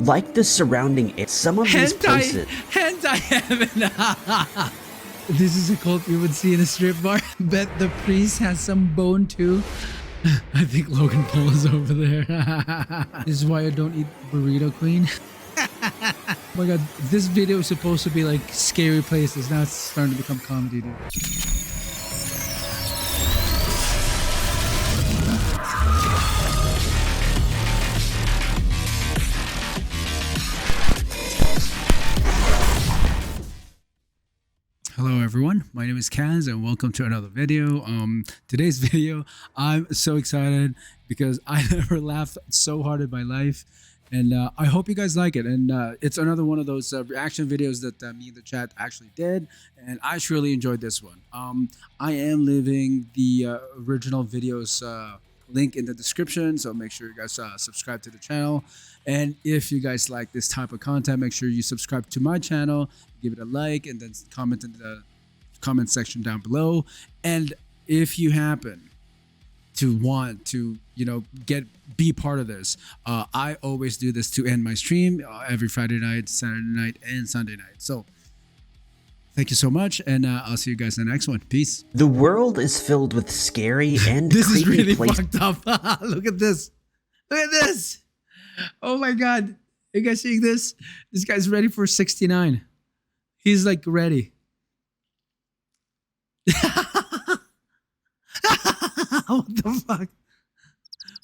Like the surrounding air, some of these places... Hentai heaven! This is a cult you would see in a strip bar. Bet the priest has some bone too. I think Logan Paul is over there. This is why I don't eat burrito queen. Oh my god, this video is supposed to be like scary places. Now it's starting to become comedy, dude. Hello everyone, my name is Kaz and welcome to another video. Today's video, I'm so excited because I never laughed so hard in my life, and I hope you guys like it. And it's another one of those reaction videos that me and the chat actually did, and I truly enjoyed this one. I am leaving the original videos link in the description, so make sure you guys subscribe to the channel. And if you guys like this type of content, make sure you subscribe to my channel, give it a like, and then comment in the comment section down below. And if you happen to want to, be part of this, I always do this to end my stream every Friday night, Saturday night, and Sunday night. So thank you so much, and I'll see you guys in the next one. Peace. The world is filled with scary and this creepy is really places. fucked up. Look at this. Look at this. Oh my god. You guys seeing this? This guy's ready for 69. He's like ready. What the fuck?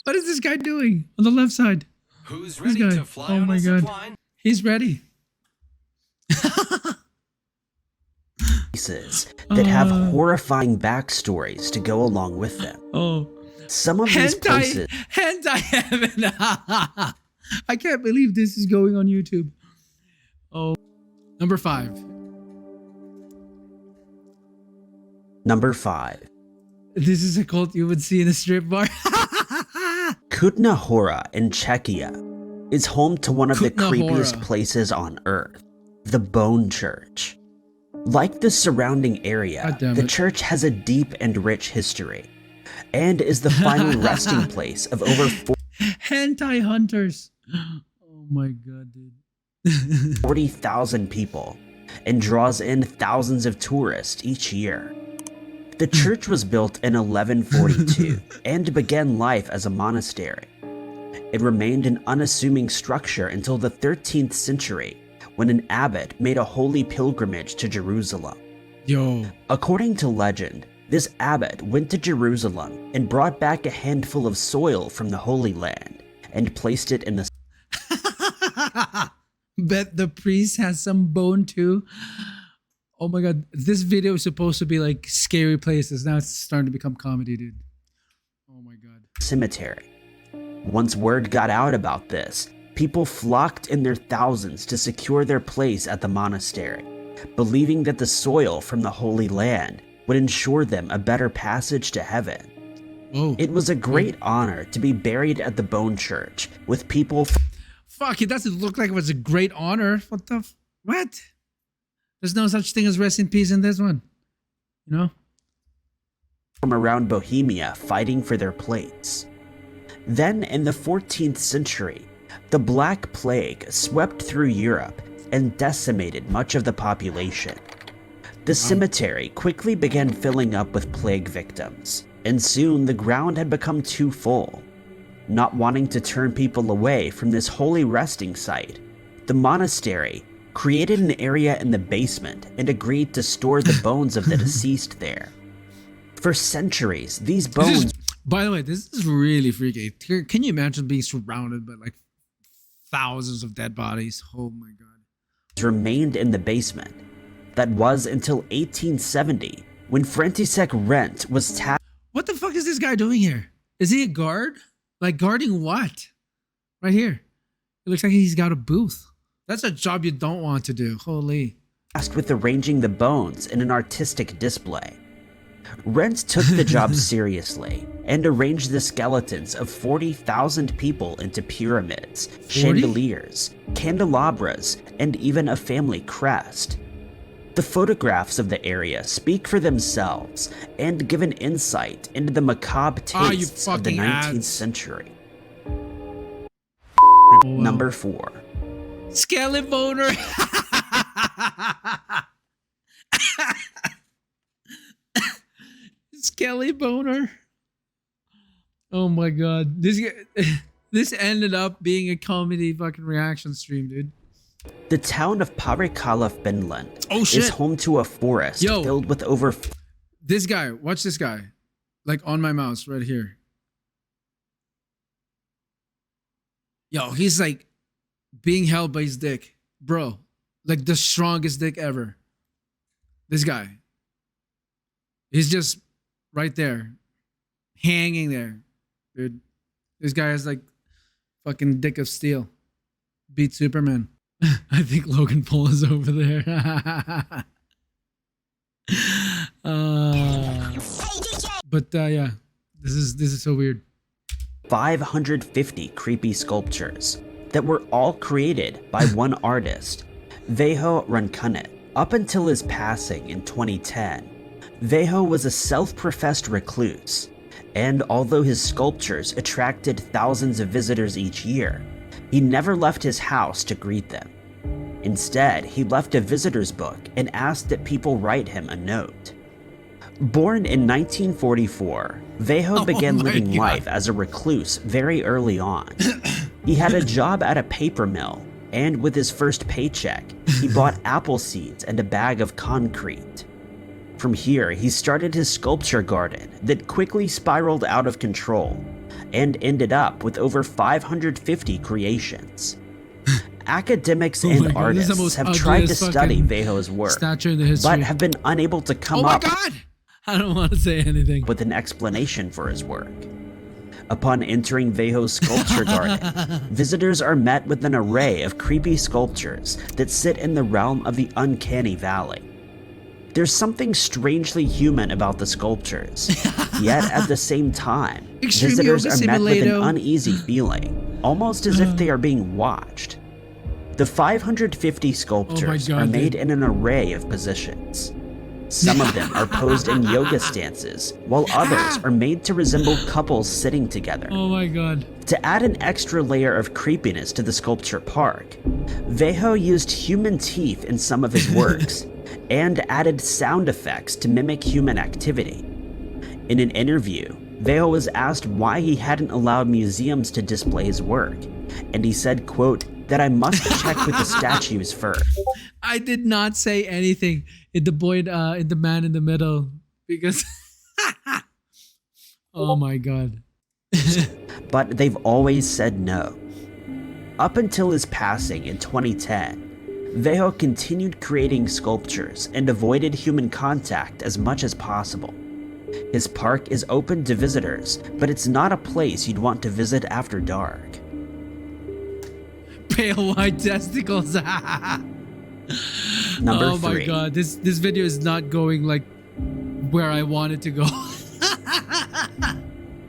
What is this guy doing on the left side? Who's ready to fly on my a god. zipline? He's ready. Places that have horrifying backstories to go along with them. Oh. Some of these places... Hentai heaven! I can't believe this is going on YouTube. Oh. Number 5. Number 5. This is a cult you would see in a strip bar. Kutna Hora in Czechia is home to one of the creepiest places on earth, the Bone Church. Like the surrounding area, the church has a deep and rich history, and is the final resting place of over hentai hunters. Oh my god, dude. 40,000 people, and draws in thousands of tourists each year. The church was built in 1142 and began life as a monastery. It remained an unassuming structure until the 13th century, when an abbot made a holy pilgrimage to Jerusalem. According to legend, this abbot went to Jerusalem and brought back a handful of soil from the Holy Land and placed it in the... Bet the priest has some bone too. Oh my god, this video is supposed to be like scary places. Now it's starting to become comedy, dude. Oh my god. Cemetery. Once word got out about this, people flocked in their thousands to secure their place at the monastery, believing that the soil from the Holy Land would ensure them a better passage to heaven. It was a great honor to be buried at the Bone Church with people... Fuck, it doesn't look like it was a great honor. What the... What? There's no such thing as rest in peace in this one. You know? From around Bohemia fighting for their place. Then, in the 14th century, the Black Plague swept through Europe and decimated much of the population. The cemetery quickly began filling up with plague victims, and soon the ground had become too full. Not wanting to turn people away from this holy resting site, the monastery created an area in the basement and agreed to store the bones of the deceased there. For centuries, these bones... By the way, this is really freaky. Can you imagine being surrounded by like thousands of dead bodies? Oh my god. Remained in the basement. That was until 1870, when František Rent was tasked... What the fuck is this guy doing here? Is he a guard? Like guarding what? Right here. It looks like he's got a booth. That's a job you don't want to do. Holy. Tasked with arranging the bones in an artistic display. Rent took the job seriously and arranged the skeletons of 40,000 people into pyramids, 40? Chandeliers, candelabras, and even a family crest. The photographs of the area speak for themselves and give an insight into the macabre tastes of the 19th century. Number 4. Skelly boner. Skelly boner. Oh my god. This ended up being a comedy fucking reaction stream, dude. The town of Parikala, Finland shit. is home to a forest filled with over... This guy, watch this guy. Like on my mouse right here. Yo, he's like being held by his dick. Bro, like the strongest dick ever. This guy. He's just right there. Hanging there. Dude. This guy has like fucking dick of steel. Beat Superman. I think Logan Paul is over there. But yeah, this is so weird. 550 creepy sculptures that were all created by one artist, Veijo Rankunnet. Up until his passing in 2010, Veijo was a self-professed recluse, and although his sculptures attracted thousands of visitors each year, he never left his house to greet them. Instead, he left a visitor's book and asked that people write him a note. Born in 1944, Veijo began living life as a recluse very early on. He had a job at a paper mill, and with his first paycheck, he bought apple seeds and a bag of concrete. From here, he started his sculpture garden that quickly spiraled out of control and ended up with over 550 creations. Academics and artists have tried to study Veijo's work, but have been unable to come up I don't want to say anything with an explanation for his work. Upon entering Veijo's sculpture garden, visitors are met with an array of creepy sculptures that sit in the realm of the Uncanny Valley. There's something strangely human about the sculptures, yet at the same time, visitors are met with an uneasy feeling, almost as if they are being watched. The 550 sculptures are made in an array of positions. Some of them are posed in yoga stances, while others are made to resemble couples sitting together. Oh my god. To add an extra layer of creepiness to the sculpture park, Veijo used human teeth in some of his works, and added sound effects to mimic human activity. In an interview, Veijo was asked why he hadn't allowed museums to display his work, and he said, quote, that I must check with the statues first. I did not say anything in the man in the middle because oh my god. But they've always said no. Up until his passing in 2010, Veijo continued creating sculptures and avoided human contact as much as possible. His park is open to visitors, but it's not a place you'd want to visit after dark. Pale white testicles. Number oh 3. My god, this video is not going like where I want it to go.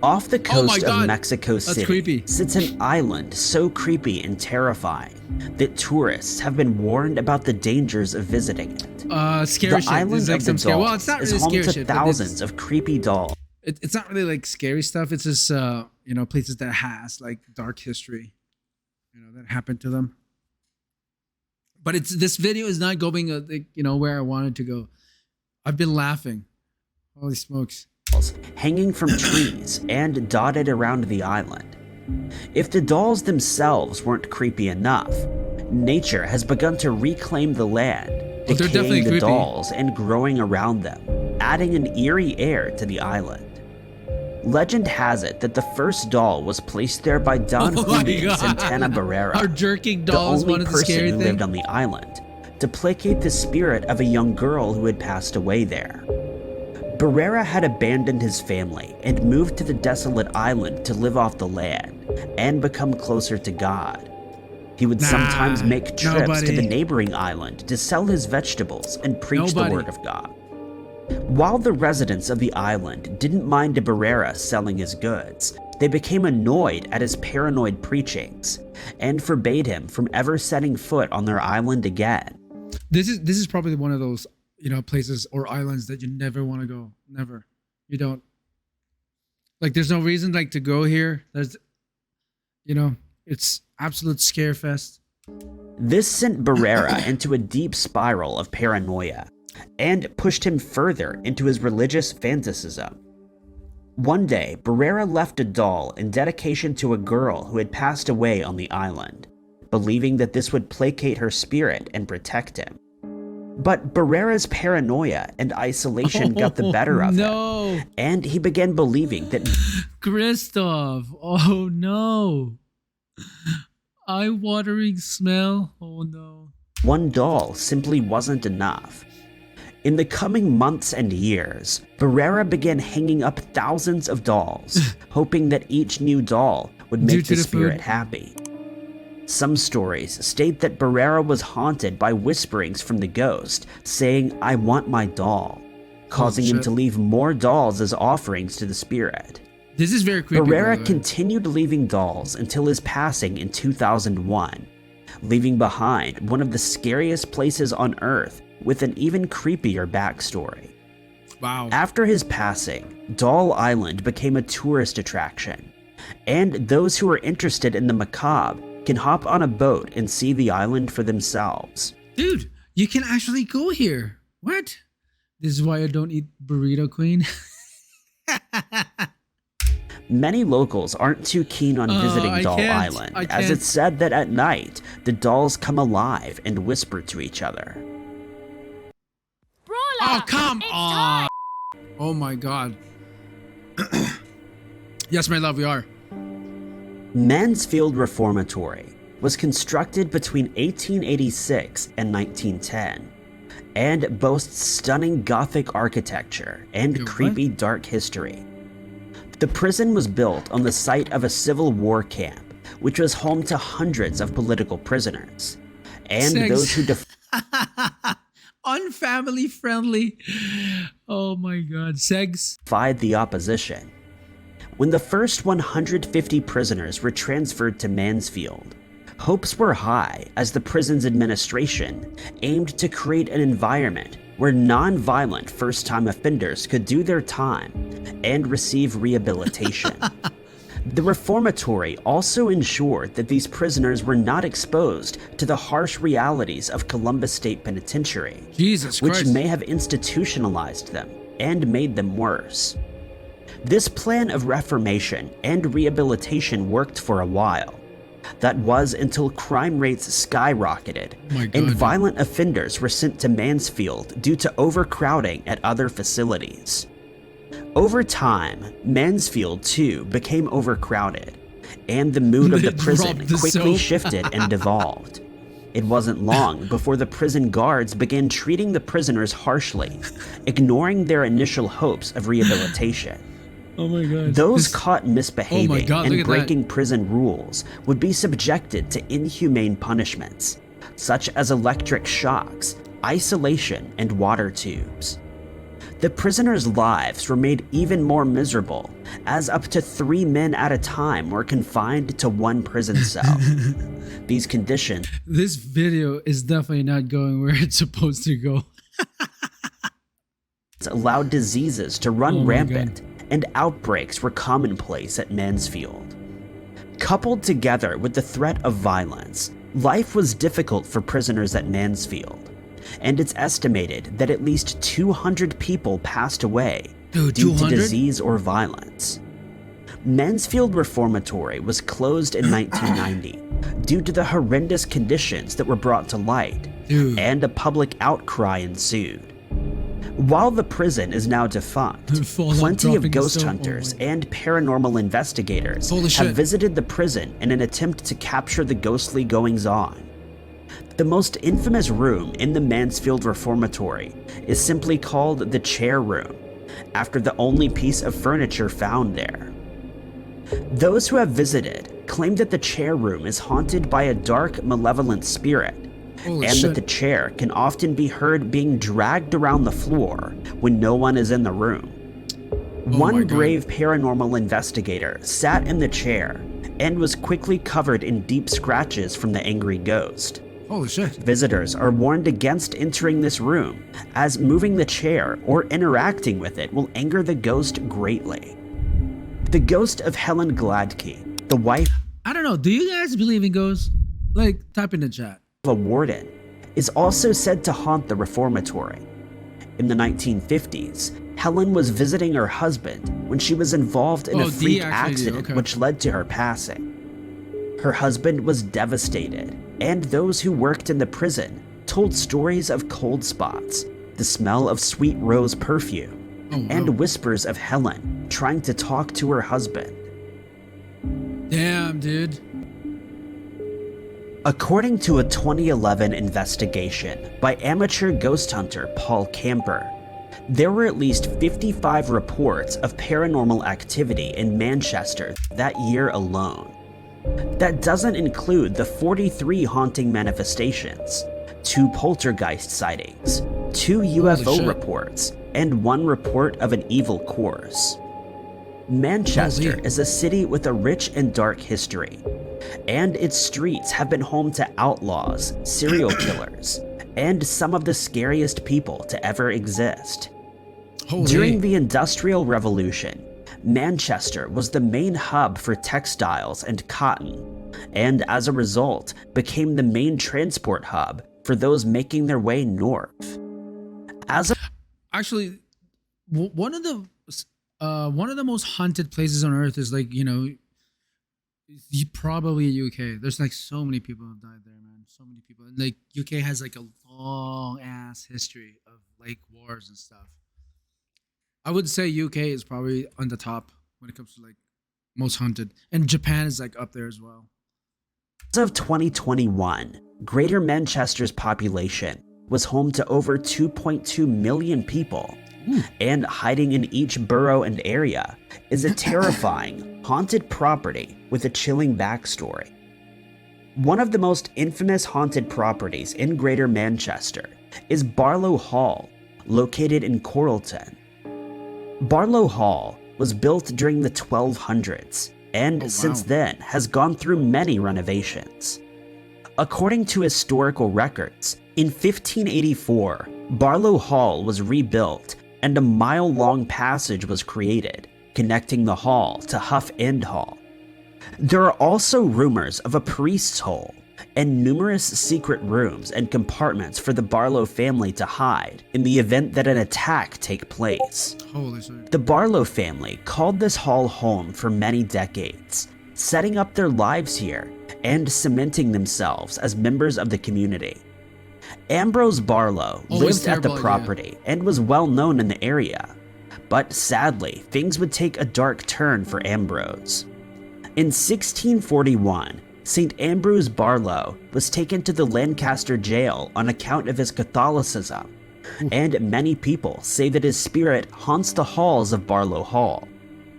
Off the coast of Mexico City sits an island so creepy and terrifying that tourists have been warned about the dangers of visiting it. Scary the shit. island like of the some scary. Well, it's not is really home scary to shit, thousands of creepy dolls. It's not really like scary stuff. It's just places that has like dark history, that happened to them. But this video is not going where I wanted to go. I've been laughing. Holy smokes. Hanging from trees and dotted around the island. If the dolls themselves weren't creepy enough, nature has begun to reclaim the land, decaying the dolls and growing around them, adding an eerie air to the island. Legend has it that the first doll was placed there by Don Julio Santana Barrera, our jerking dolls, the only person who lived on the island, to placate the spirit of a young girl who had passed away there. Barrera had abandoned his family and moved to the desolate island to live off the land and become closer to God. He would sometimes make trips to the neighboring island to sell his vegetables and preach the word of God. While the residents of the island didn't mind Barrera selling his goods, they became annoyed at his paranoid preachings and forbade him from ever setting foot on their island again. This is probably one of those places or islands that you never want to go. Never. You don't. Like, there's no reason like to go here. There's, it's absolute scare fest. This sent Barrera into a deep spiral of paranoia and pushed him further into his religious fanaticism. One day, Barrera left a doll in dedication to a girl who had passed away on the island, believing that this would placate her spirit and protect him. But Barrera's paranoia and isolation got the better of him, and he began believing that Christoph, oh no. Eye-watering smell, oh no. one doll simply wasn't enough. In the coming months and years, Barrera began hanging up thousands of dolls, hoping that each new doll would make the spirit happy. Some stories state that Barrera was haunted by whisperings from the ghost saying, "I want my doll," causing him to leave more dolls as offerings to the spirit. This is very creepy. Barrera continued leaving dolls until his passing in 2001, leaving behind one of the scariest places on Earth with an even creepier backstory. Wow. After his passing, Doll Island became a tourist attraction, and those who are interested in the macabre can hop on a boat and see the island for themselves. Dude, you can actually go here. What? This is why I don't eat Burrito Queen. Many locals aren't too keen on visiting Doll Island, as it's said that at night, the dolls come alive and whisper to each other. Brawler, oh, come on! Oh my god. Yes, my love, we are. Mansfield Reformatory was constructed between 1886 and 1910, and boasts stunning Gothic architecture and creepy dark history. The prison was built on the site of a Civil War camp, which was home to hundreds of political prisoners, and those who unfamily friendly. Oh my god, defied the opposition. When the first 150 prisoners were transferred to Mansfield, hopes were high as the prison's administration aimed to create an environment where non-violent first-time offenders could do their time and receive rehabilitation. The reformatory also ensured that these prisoners were not exposed to the harsh realities of Columbus State Penitentiary, which may have institutionalized them and made them worse. This plan of reformation and rehabilitation worked for a while. That was until crime rates skyrocketed and violent offenders were sent to Mansfield due to overcrowding at other facilities. Over time, Mansfield too became overcrowded, and the mood of the prison quickly shifted and devolved. It wasn't long before the prison guards began treating the prisoners harshly, ignoring their initial hopes of rehabilitation. Oh my god. Those caught misbehaving and breaking prison rules would be subjected to inhumane punishments, such as electric shocks, isolation, and water tubes. The prisoners' lives were made even more miserable, as up to 3 men at a time were confined to one prison cell. These conditions... This video is definitely not going where it's supposed to go. ...allowed diseases to run rampant, and outbreaks were commonplace at Mansfield. Coupled together with the threat of violence, life was difficult for prisoners at Mansfield, and it's estimated that at least 200 people passed away due to disease or violence. Mansfield Reformatory was closed in 1990 due to the horrendous conditions that were brought to light, and a public outcry ensued. While the prison is now defunct, plenty of ghost hunters and paranormal investigators have visited the prison in an attempt to capture the ghostly goings-on. The most infamous room in the Mansfield Reformatory is simply called the Chair Room, after the only piece of furniture found there. Those who have visited claim that the Chair Room is haunted by a dark, malevolent spirit, that the chair can often be heard being dragged around the floor when no one is in the room. One brave paranormal investigator sat in the chair and was quickly covered in deep scratches from the angry ghost. Holy shit. Visitors are warned against entering this room, as moving the chair or interacting with it will anger the ghost greatly. The ghost of Helen Gladkey, the wife... I don't know, do you guys believe in ghosts? Like, type in the chat. a warden, is also said to haunt the reformatory. In the 1950s, Helen was visiting her husband when she was involved in a freak accident which led to her passing. Her husband was devastated, and those who worked in the prison told stories of cold spots, the smell of sweet rose perfume, and whispers of Helen trying to talk to her husband. Damn, dude. According to a 2011 investigation by amateur ghost hunter Paul Camper, there were at least 55 reports of paranormal activity in Manchester that year alone. That doesn't include the 43 haunting manifestations, 2 poltergeist sightings, 2 UFO reports, and 1 report of an evil course. Manchester is a city with a rich and dark history, and its streets have been home to outlaws, serial killers, and some of the scariest people to ever exist. During the Industrial Revolution, Manchester was the main hub for textiles and cotton, and as a result, became the main transport hub for those making their way north. Actually, one of the most haunted places on earth is, like, you know, probably UK. There's like so many people have died there, man. So many people. And like UK has like a long ass history of like wars and stuff. I would say UK is probably on the top when it comes to like most haunted, and Japan is like up there as well. As of 2021, Greater Manchester's population was home to over 2.2 million people. And hiding in each borough and area is a terrifying, haunted property with a chilling backstory. One of the most infamous haunted properties in Greater Manchester is Barlow Hall, located in Coralton. Barlow Hall was built during the 1200s and since then has gone through many renovations. According to historical records, in 1584, Barlow Hall was rebuilt and a mile-long passage was created, connecting the hall to Hough End Hall. There are also rumors of a priest's hole and numerous secret rooms and compartments for the Barlow family to hide in the event that an attack take place. Holy shit. The Barlow family called this hall home for many decades, setting up their lives here and cementing themselves as members of the community. Ambrose Barlow lived at the property and was well known in the area, but sadly, things would take a dark turn for Ambrose. In 1641, St. Ambrose Barlow was taken to the Lancaster jail on account of his Catholicism, and many people say that his spirit haunts the halls of Barlow Hall,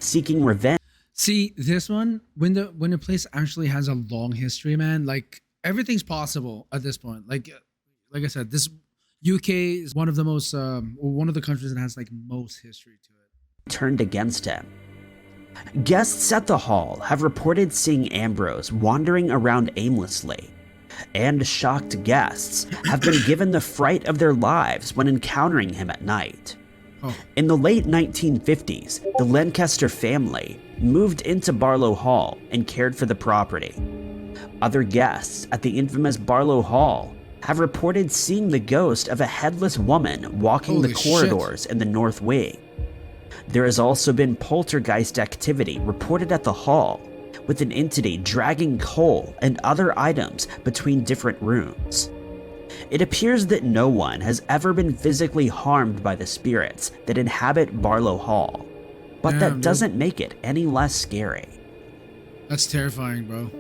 seeking revenge. See, this one, when a place actually has a long history, man, like everything's possible at this point. Like I said, this UK is one of the most, one of the countries that has like most history to it. Turned against him. Guests at the hall have reported seeing Ambrose wandering around aimlessly, and shocked guests have been given the fright of their lives when encountering him at night. In the late 1950s, the Lancaster family moved into Barlow Hall and cared for the property. Other guests at the infamous Barlow Hall have reported seeing the ghost of a headless woman walking the corridors in the north wing. There has also been poltergeist activity reported at the hall, with an entity dragging coal and other items between different rooms. It appears that no one has ever been physically harmed by the spirits that inhabit Barlow Hall, but that doesn't make it any less scary. That's terrifying, bro.